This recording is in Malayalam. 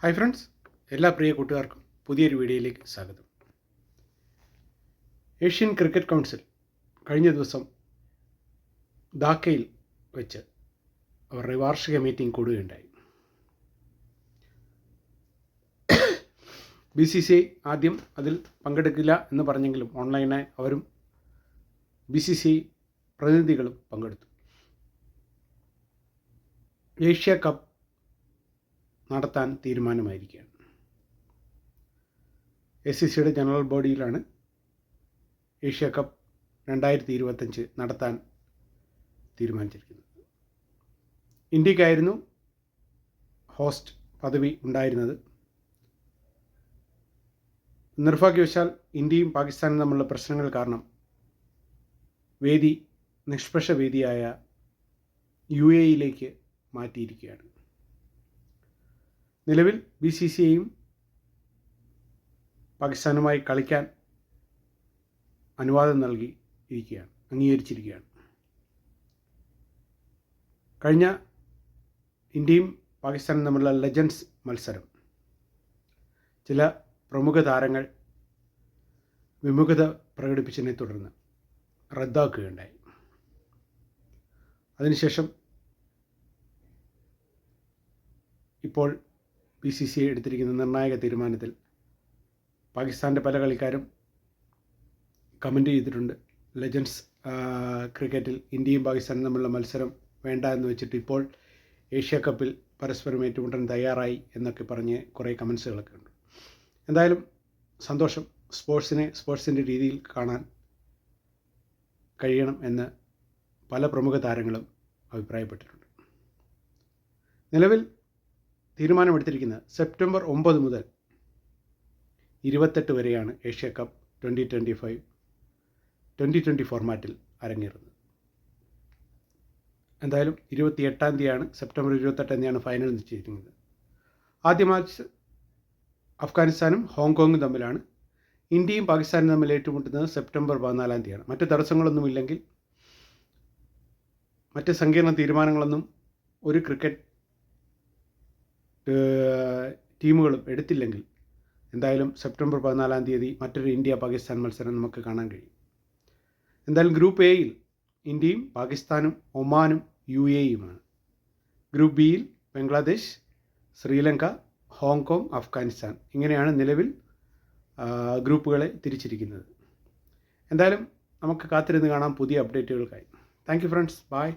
ഹായ് ഫ്രണ്ട്സ്, എല്ലാ പ്രിയ കൂട്ടുകാർക്കും പുതിയൊരു വീഡിയോയിലേക്ക് സ്വാഗതം. ഏഷ്യൻ ക്രിക്കറ്റ് കൗൺസിൽ കഴിഞ്ഞ ദിവസം ധാക്കയിൽ വെച്ച് അവരുടെ വാർഷിക മീറ്റിംഗ് കൂടുകയുണ്ടായി. BCCI ആദ്യം അതിൽ പങ്കെടുക്കില്ല എന്ന് പറഞ്ഞെങ്കിലും ഓൺലൈനായി അവരും BCCI പ്രതിനിധികളും പങ്കെടുത്തു. ഏഷ്യ കപ്പ് നടത്താൻ തീരുമാനമായിരിക്കുകയാണ്. ACCയുടെ ജനറൽ ബോഡിയിലാണ് ഏഷ്യ കപ്പ് 2025 നടത്താൻ തീരുമാനിച്ചിരിക്കുന്നത്. ഇന്ത്യക്കായിരുന്നു ഹോസ്റ്റ് പദവി ഉണ്ടായിരുന്നത്. നിർഭാഗ്യവശാൽ ഇന്ത്യയും പാകിസ്ഥാനും തമ്മിലുള്ള പ്രശ്നങ്ങൾ കാരണം വേദി നിഷ്പക്ഷ വേദിയായ UAEയിലേക്ക് മാറ്റിയിരിക്കുകയാണ്. നിലവിൽ BCCIയും പാകിസ്ഥാനുമായി കളിക്കാൻ അനുവാദം അംഗീകരിച്ചിരിക്കുകയാണ്. കഴിഞ്ഞ ഇന്ത്യയും പാകിസ്ഥാനും തമ്മിലുള്ള ലെജൻഡ്സ് മത്സരം ചില പ്രമുഖ താരങ്ങൾ വിമുഖത പ്രകടിപ്പിച്ചതിനെ തുടർന്ന് റദ്ദാക്കുകയുണ്ടായി. അതിനുശേഷം ഇപ്പോൾ BCCI എടുത്തിരിക്കുന്ന നിർണായക തീരുമാനത്തിൽ പാകിസ്ഥാൻ്റെ പല കളിക്കാരും കമൻ്റ് ചെയ്തിട്ടുണ്ട്. ലെജൻഡ്സ് ക്രിക്കറ്റിൽ ഇന്ത്യയും പാകിസ്ഥാനും തമ്മിലുള്ള മത്സരം വേണ്ട എന്ന് വെച്ചിട്ട് ഇപ്പോൾ ഏഷ്യ കപ്പിൽ പരസ്പരം ഏറ്റുമുട്ടാൻ തയ്യാറായി എന്നൊക്കെ പറഞ്ഞ് കുറേ കമൻസുകളൊക്കെ ഉണ്ട്. എന്തായാലും സന്തോഷം. സ്പോർട്സിൻ്റെ രീതിയിൽ കാണാൻ കഴിയണം എന്ന് പല പ്രമുഖ താരങ്ങളും അഭിപ്രായപ്പെട്ടിട്ടുണ്ട്. നിലവിൽ തീരുമാനമെടുത്തിരിക്കുന്നത് സെപ്റ്റംബർ 9 മുതൽ 28 വരെയാണ് ഏഷ്യ കപ്പ് 2020 ഫോർമാറ്റിൽ അരങ്ങേറുന്നത്. എന്തായാലും 28-ാം തീയതിയാണ്, സെപ്റ്റംബർ 28 തീയതിയാണ് ഫൈനൽ നിശ്ചയിച്ചിരിക്കുന്നത്. ആദ്യ മാച്ച് അഫ്ഗാനിസ്ഥാനും ഹോങ്കോങ്ങും തമ്മിലാണ്. ഇന്ത്യയും പാകിസ്ഥാനും തമ്മിൽ ഏറ്റുമുട്ടുന്നത് സെപ്റ്റംബർ 14 തീയതിയാണ്. മറ്റ് തടസ്സങ്ങളൊന്നുമില്ലെങ്കിൽ, മറ്റ് സങ്കീർണ തീരുമാനങ്ങളൊന്നും ഒരു ക്രിക്കറ്റ് ടീമുകളും എടുത്തില്ലെങ്കിൽ എന്തായാലും സെപ്റ്റംബർ 14 തീയതി മറ്റൊരു ഇന്ത്യ പാകിസ്ഥാൻ മത്സരം നമുക്ക് കാണാൻ കഴിയും. എന്തായാലും ഗ്രൂപ്പ് എയിൽ ഇന്ത്യയും പാകിസ്ഥാനും ഒമാനും UAEയുമാണ്. ഗ്രൂപ്പ് ബിയിൽ ബംഗ്ലാദേശ്, ശ്രീലങ്ക, ഹോങ്കോങ്, അഫ്ഗാനിസ്ഥാൻ, ഇങ്ങനെയാണ് നിലവിൽ ഗ്രൂപ്പുകളെ തിരിച്ചിരിക്കുന്നത്. എന്തായാലും നമുക്ക് കാത്തിരുന്ന് കാണാം പുതിയ അപ്ഡേറ്റുകൾക്കായി. Thank you friends, by.